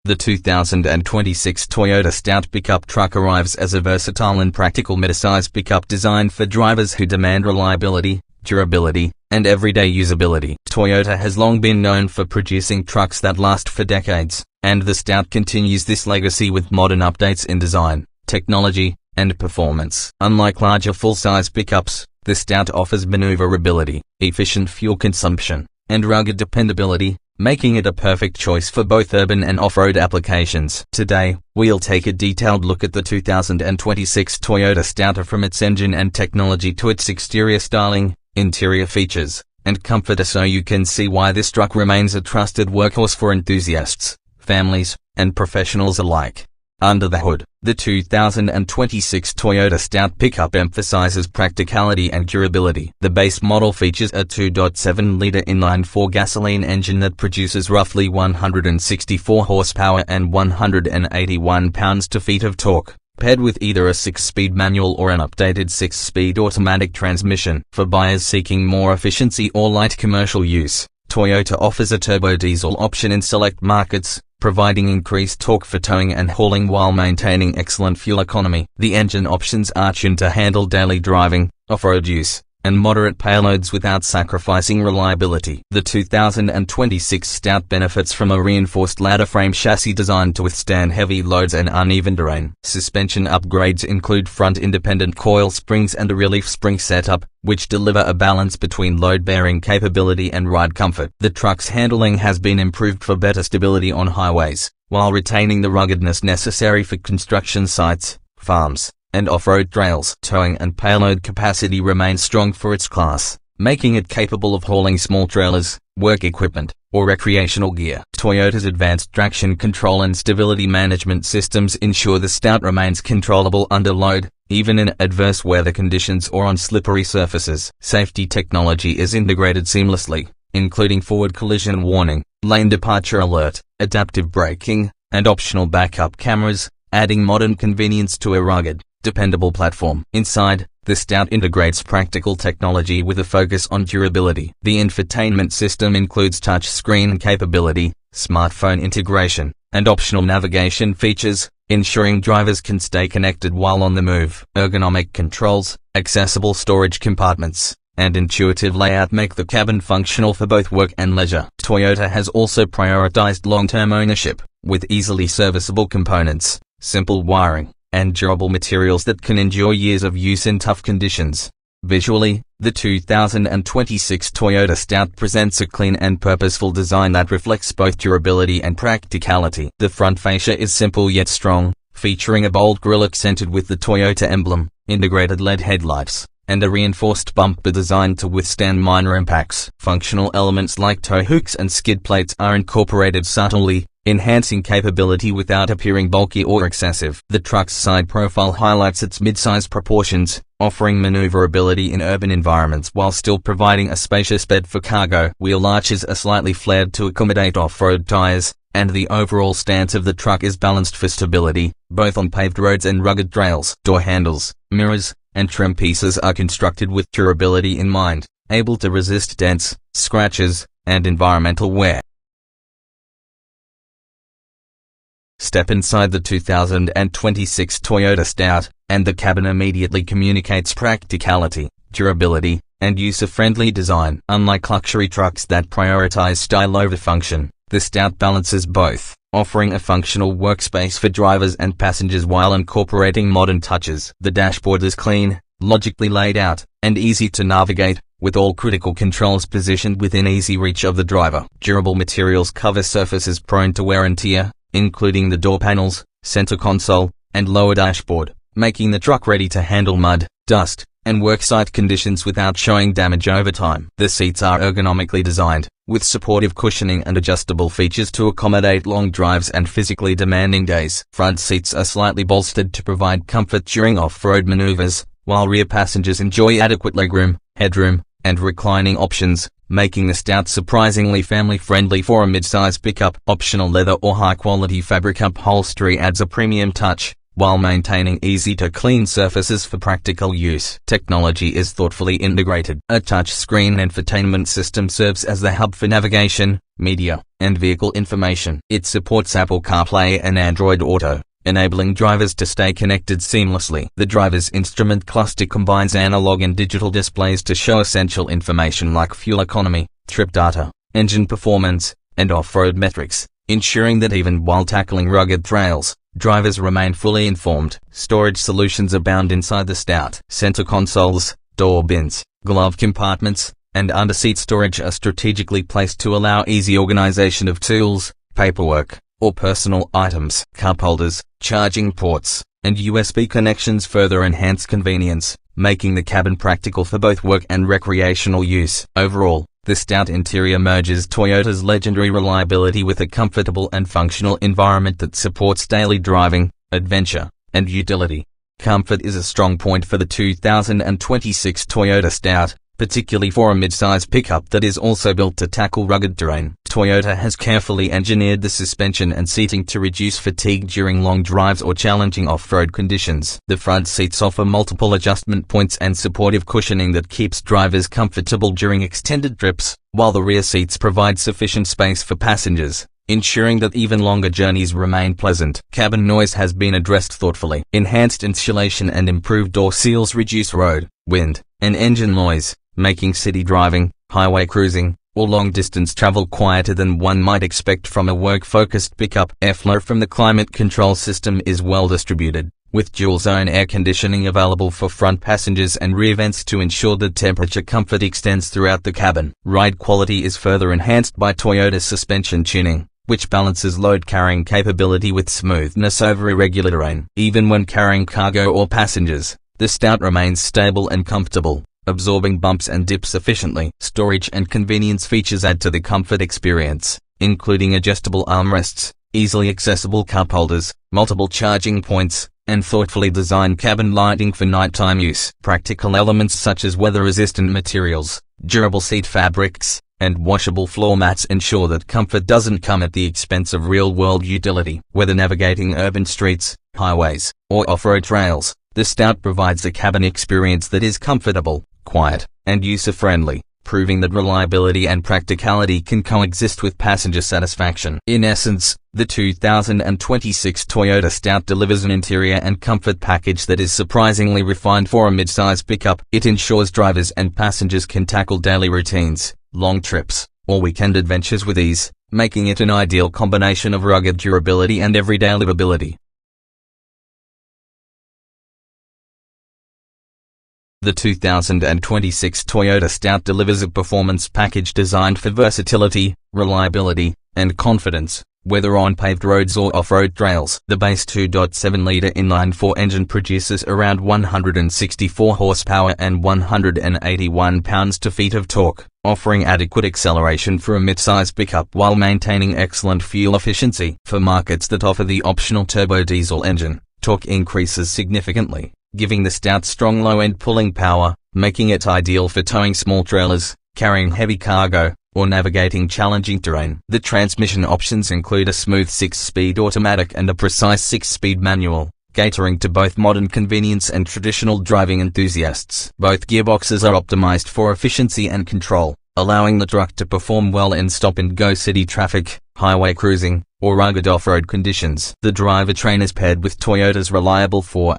The 2026 Toyota Stout pickup truck arrives as a versatile and practical midsize pickup designed for drivers who demand reliability, durability, and everyday usability. Toyota has long been known for producing trucks that last for decades, and the Stout continues this legacy with modern updates in design, technology, and performance. Unlike larger full-size pickups, the Stout offers maneuverability, efficient fuel consumption, and rugged dependability, making it a perfect choice for both urban and off-road applications. Today, we'll take a detailed look at the 2026 Toyota Stout from its engine and technology to its exterior styling, interior features, and comfort so you can see why this truck remains a trusted workhorse for enthusiasts, families, and professionals alike. Under the hood, the 2026 Toyota Stout pickup emphasizes practicality and durability. The base model features a 2.7-liter inline-4 gasoline engine that produces roughly 164 horsepower and 181 pounds-feet of torque, paired with either a 6-speed manual or an updated 6-speed automatic transmission. For buyers seeking more efficiency or light commercial use, Toyota offers a turbo diesel option in select markets, providing increased torque for towing and hauling while maintaining excellent fuel economy. The engine options are tuned to handle daily driving, off-road use, and moderate payloads without sacrificing reliability. The 2026 Stout benefits from a reinforced ladder frame chassis designed to withstand heavy loads and uneven terrain. Suspension upgrades include front independent coil springs and a relief spring setup, which deliver a balance between load-bearing capability and ride comfort. The truck's handling has been improved for better stability on highways, while retaining the ruggedness necessary for construction sites, farms, and off-road trails. Towing and payload capacity remains strong for its class, making it capable of hauling small trailers, work equipment, or recreational gear. Toyota's advanced traction control and stability management systems ensure the Stout remains controllable under load, even in adverse weather conditions or on slippery surfaces. Safety technology is integrated seamlessly, including forward collision warning, lane departure alert, adaptive braking, and optional backup cameras, adding modern convenience to a rugged, dependable platform. Inside, the Stout integrates practical technology with a focus on durability. The infotainment system includes touchscreen capability, smartphone integration, and optional navigation features, ensuring drivers can stay connected while on the move. Ergonomic controls, accessible storage compartments, and intuitive layout make the cabin functional for both work and leisure. Toyota has also prioritized long-term ownership, with easily serviceable components, simple wiring, and durable materials that can endure years of use in tough conditions. Visually, the 2026 Toyota Stout presents a clean and purposeful design that reflects both durability and practicality. The front fascia is simple yet strong, featuring a bold grille accented with the Toyota emblem, integrated LED headlights, and a reinforced bumper designed to withstand minor impacts. Functional elements like tow hooks and skid plates are incorporated subtly, enhancing capability without appearing bulky or excessive. The truck's side profile highlights its midsize proportions, offering maneuverability in urban environments while still providing a spacious bed for cargo. Wheel arches are slightly flared to accommodate off-road tires, and the overall stance of the truck is balanced for stability, both on paved roads and rugged trails. Door handles, mirrors, and trim pieces are constructed with durability in mind, able to resist dents, scratches, and environmental wear. Step inside the 2026 Toyota Stout, and the cabin immediately communicates practicality, durability, and user-friendly design. Unlike luxury trucks that prioritize style over function, the Stout balances both, offering a functional workspace for drivers and passengers while incorporating modern touches. The dashboard is clean, logically laid out, and easy to navigate, with all critical controls positioned within easy reach of the driver. Durable materials cover surfaces prone to wear and tear, including the door panels, center console, and lower dashboard, making the truck ready to handle mud, dust, and worksite conditions without showing damage over time. The seats are ergonomically designed, with supportive cushioning and adjustable features to accommodate long drives and physically demanding days. Front seats are slightly bolstered to provide comfort during off-road maneuvers, while rear passengers enjoy adequate legroom, headroom, and reclining options, making the Stout surprisingly family-friendly for a mid-size pickup. Optional leather or high-quality fabric upholstery adds a premium touch, while maintaining easy-to-clean surfaces for practical use. Technology is thoughtfully integrated. A touchscreen infotainment system serves as the hub for navigation, media, and vehicle information. It supports Apple CarPlay and Android Auto, enabling drivers to stay connected seamlessly. The driver's instrument cluster combines analog and digital displays to show essential information like fuel economy, trip data, engine performance, and off-road metrics, ensuring that even while tackling rugged trails, drivers remain fully informed. Storage solutions abound inside the Stout. Center consoles, door bins, glove compartments, and under-seat storage are strategically placed to allow easy organization of tools, paperwork, or personal items. Cup holders, charging ports, and USB connections further enhance convenience, making the cabin practical for both work and recreational use. Overall, the Stout interior merges Toyota's legendary reliability with a comfortable and functional environment that supports daily driving, adventure, and utility. Comfort is a strong point for the 2026 Toyota Stout, particularly for a mid-size pickup that is also built to tackle rugged terrain. Toyota has carefully engineered the suspension and seating to reduce fatigue during long drives or challenging off-road conditions. The front seats offer multiple adjustment points and supportive cushioning that keeps drivers comfortable during extended trips, while the rear seats provide sufficient space for passengers, ensuring that even longer journeys remain pleasant. Cabin noise has been addressed thoughtfully. Enhanced insulation and improved door seals reduce road, wind, and engine noise, making city driving, highway cruising, or long-distance travel quieter than one might expect from a work-focused pickup. Airflow from the climate control system is well distributed, with dual-zone air conditioning available for front passengers and rear vents to ensure that temperature comfort extends throughout the cabin. Ride quality is further enhanced by Toyota's suspension tuning, which balances load-carrying capability with smoothness over irregular terrain. Even when carrying cargo or passengers, the Stout remains stable and comfortable, absorbing bumps and dips efficiently. Storage and convenience features add to the comfort experience, including adjustable armrests, easily accessible cup holders, multiple charging points, and thoughtfully designed cabin lighting for nighttime use. Practical elements such as weather-resistant materials, durable seat fabrics, and washable floor mats ensure that comfort doesn't come at the expense of real-world utility. Whether navigating urban streets, highways, or off-road trails, the Stout provides a cabin experience that is comfortable, quiet, and user-friendly, proving that reliability and practicality can coexist with passenger satisfaction. In essence, the 2026 Toyota Stout delivers an interior and comfort package that is surprisingly refined for a mid-size pickup. It ensures drivers and passengers can tackle daily routines, long trips, or weekend adventures with ease, making it an ideal combination of rugged durability and everyday livability. The 2026 Toyota Stout delivers a performance package designed for versatility, reliability, and confidence, whether on paved roads or off-road trails. The base 2.7-liter inline-4 engine produces around 164 horsepower and 181 pounds-to-feet of torque, offering adequate acceleration for a mid-size pickup while maintaining excellent fuel efficiency. For markets that offer the optional turbo diesel engine, torque increases significantly, giving the Stout strong low-end pulling power, making it ideal for towing small trailers, carrying heavy cargo, or navigating challenging terrain. The transmission options include a smooth 6-speed automatic and a precise 6-speed manual, catering to both modern convenience and traditional driving enthusiasts. Both gearboxes are optimized for efficiency and control, allowing the truck to perform well in stop-and-go city traffic, highway cruising, or rugged off-road conditions. The drivetrain is paired with Toyota's reliable 4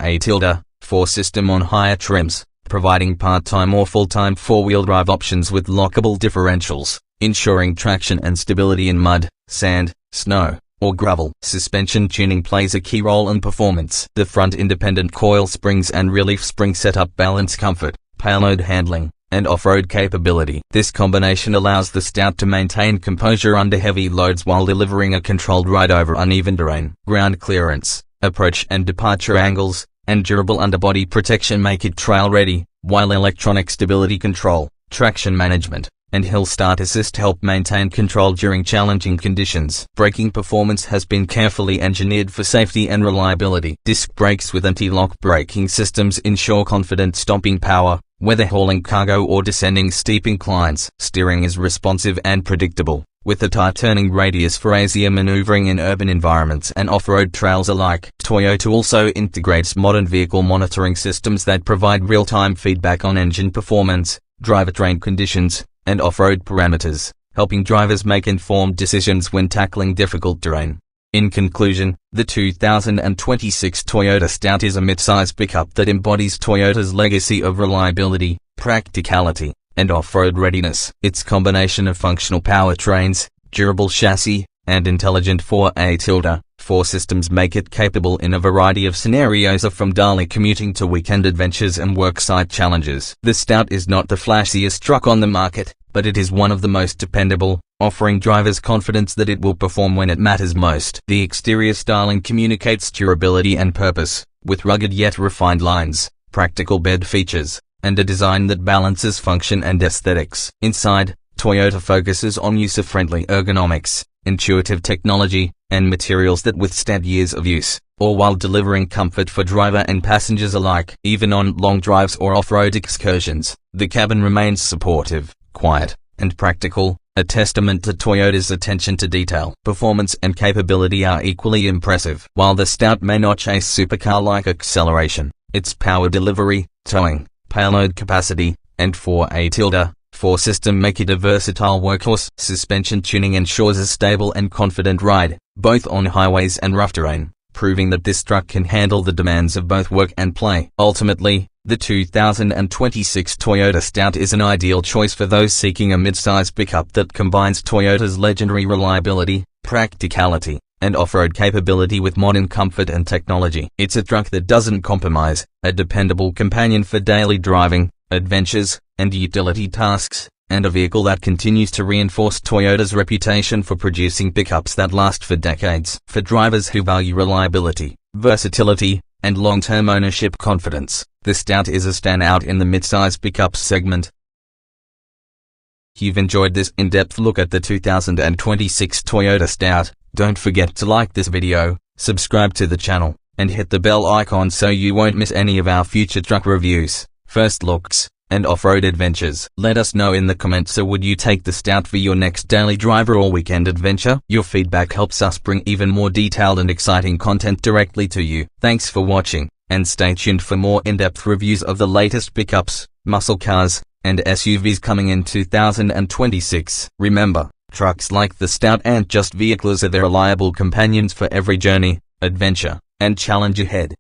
system on higher trims, providing part-time or full-time four-wheel drive options with lockable differentials, ensuring traction and stability in mud, sand, snow, or gravel. Suspension tuning plays a key role in performance. The front independent coil springs and relief spring setup balance comfort, payload handling, and off-road capability. This combination allows the Stout to maintain composure under heavy loads while delivering a controlled ride over uneven terrain. Ground clearance, approach and departure angles, and durable underbody protection make it trail-ready, while electronic stability control, traction management, and hill start assist help maintain control during challenging conditions. Braking performance has been carefully engineered for safety and reliability. Disc brakes with anti-lock braking systems ensure confident stopping power, whether hauling cargo or descending steep inclines. Steering is responsive and predictable, with a tight turning radius for easier maneuvering in urban environments and off-road trails alike. Toyota also integrates modern vehicle monitoring systems that provide real-time feedback on engine performance, drivetrain conditions, and off-road parameters, helping drivers make informed decisions when tackling difficult terrain. In conclusion, the 2026 Toyota Stout is a mid-size pickup that embodies Toyota's legacy of reliability, practicality, and off-road readiness. Its combination of functional powertrains, durable chassis, and intelligent 4 systems make it capable in a variety of scenarios, from daily commuting to weekend adventures and worksite challenges. The Stout is not the flashiest truck on the market, but it is one of the most dependable, offering drivers confidence that it will perform when it matters most. The exterior styling communicates durability and purpose, with rugged yet refined lines, practical bed features, and a design that balances function and aesthetics. Inside, Toyota focuses on user-friendly ergonomics, intuitive technology, and materials that withstand years of use, all while delivering comfort for driver and passengers alike. Even on long drives or off-road excursions, the cabin remains supportive, quiet, and practical, a testament to Toyota's attention to detail. Performance and capability are equally impressive. While the Stout may not chase supercar-like acceleration, its power delivery, towing, payload capacity, and 4 system make it a versatile workhorse. Suspension tuning ensures a stable and confident ride, both on highways and rough terrain, proving that this truck can handle the demands of both work and play. Ultimately, the 2026 Toyota Stout is an ideal choice for those seeking a mid-size pickup that combines Toyota's legendary reliability, practicality, and off-road capability with modern comfort and technology. It's a truck that doesn't compromise, a dependable companion for daily driving, adventures, and utility tasks, and a vehicle that continues to reinforce Toyota's reputation for producing pickups that last for decades. For drivers who value reliability, versatility, and long-term ownership confidence, the Stout is a standout in the mid-size pickups segment. You've enjoyed this in-depth look at the 2026 Toyota Stout. Don't forget to like this video, subscribe to the channel, and hit the bell icon so you won't miss any of our future truck reviews, first looks, and off-road adventures. Let us know in the comments, so would you take the Stout for your next daily driver or weekend adventure? Your feedback helps us bring even more detailed and exciting content directly to you. Thanks for watching, and stay tuned for more in-depth reviews of the latest pickups, muscle cars, and SUVs coming in 2026. Remember, trucks like the Stout aren't just vehicles, they're reliable companions for every journey, adventure, and challenge ahead.